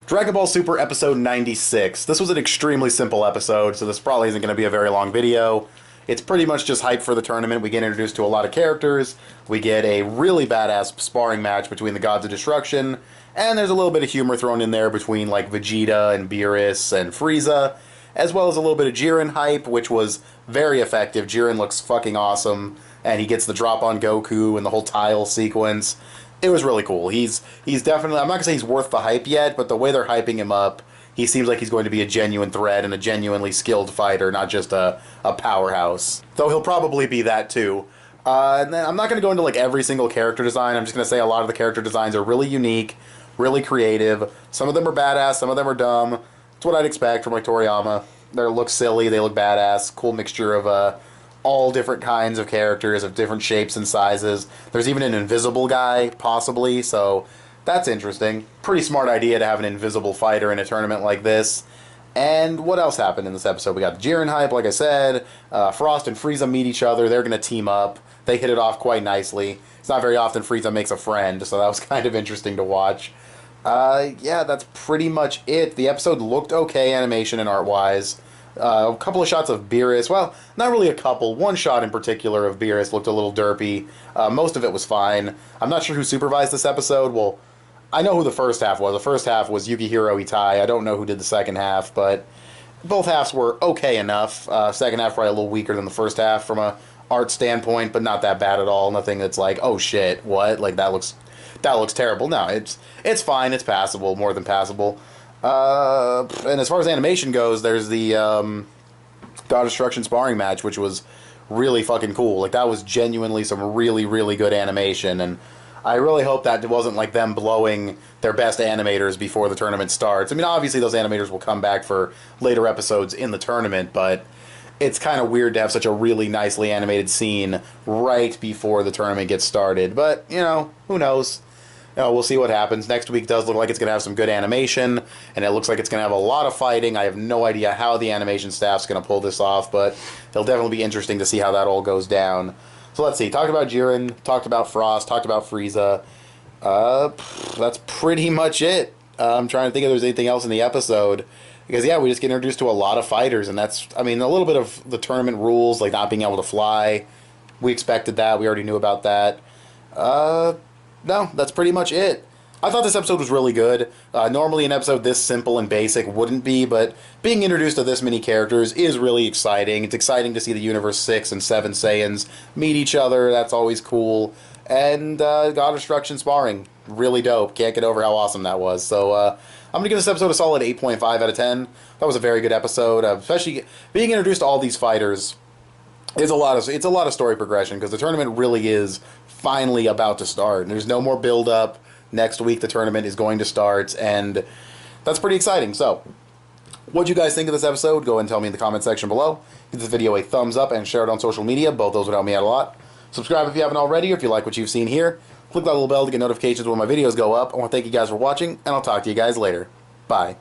Dragon Ball Super episode 96. This was an extremely simple episode, so this probably isn't going to be a very long video. It's pretty much just hype for the tournament. We get introduced to a lot of characters. We get a really badass sparring match between the Gods of Destruction. And there's a little bit of humor thrown in there between like Vegeta and Beerus and Frieza. As well as a little bit of Jiren hype, which was very effective. Jiren looks fucking awesome. And he gets the drop on Goku and the whole tile sequence. It was really cool. He's definitely, I'm not going to say he's worth the hype yet, but the way they're hyping him up, he seems like he's going to be a genuine threat and a genuinely skilled fighter, not just a powerhouse. Though he'll probably be that too. And then I'm not going to go into like every single character design. I'm just going to say a lot of the character designs are really unique, really creative. Some of them are badass, some of them are dumb. It's what I'd expect from like Toriyama. They look silly, they look badass. Cool mixture of all different kinds of characters of different shapes and sizes. There's even an invisible guy, possibly, so that's interesting. Pretty smart idea to have an invisible fighter in a tournament like this. And what else happened in this episode? We got the Jiren hype, like I said. Frost and Frieza meet each other. They're going to team up. They hit it off quite nicely. It's not very often Frieza makes a friend, so that was kind of interesting to watch. Yeah, that's pretty much it. The episode looked okay animation and art-wise. A couple of shots of Beerus. Well, not really a couple. One shot in particular of Beerus looked a little derpy. Most of it was fine. I'm not sure who supervised this episode. Well, I know who the first half was. The first half was Yukihiro Itai. I don't know who did the second half, but both halves were okay enough. Second half probably a little weaker than the first half from a art standpoint, but not that bad at all. Nothing that's like, oh shit, what? Like that looks terrible. No, it's fine. It's passable, more than passable. And as far as animation goes, there's the God Destruction sparring match, which was really fucking cool. Like, that was genuinely some really, really good animation, and I really hope that it wasn't like them blowing their best animators before the tournament starts. I mean, obviously those animators will come back for later episodes in the tournament, but it's kind of weird to have such a really nicely animated scene right before the tournament gets started. But, you know, who knows? We'll see what happens. Next week does look like it's going to have some good animation, and it looks like it's going to have a lot of fighting. I have no idea how the animation staff's going to pull this off, but it'll definitely be interesting to see how that all goes down. So let's see. Talked about Jiren, talked about Frost, talked about Frieza. That's pretty much it. I'm trying to think if there's anything else in the episode. Because, yeah, we just get introduced to a lot of fighters, and that's, I mean, a little bit of the tournament rules, like not being able to fly. We expected that. We already knew about that. No, that's pretty much it. I thought this episode was really good. Normally an episode this simple and basic wouldn't be, but being introduced to this many characters is really exciting. It's exciting to see the Universe 6 and 7 Saiyans meet each other. That's always cool. And God Destruction sparring. Really dope. Can't get over how awesome that was. So I'm going to give this episode a solid 8.5 out of 10. That was a very good episode. Especially being introduced to all these fighters. It's a lot of story progression, because the tournament really is finally about to start. There's no more build-up. Next week the tournament is going to start, and that's pretty exciting. So, what'd you guys think of this episode? Go ahead and tell me in the comment section below. Give this video a thumbs up and share it on social media. Both those would help me out a lot. Subscribe if you haven't already, or if you like what you've seen here. Click that little bell to get notifications when my videos go up. I want to thank you guys for watching, and I'll talk to you guys later. Bye.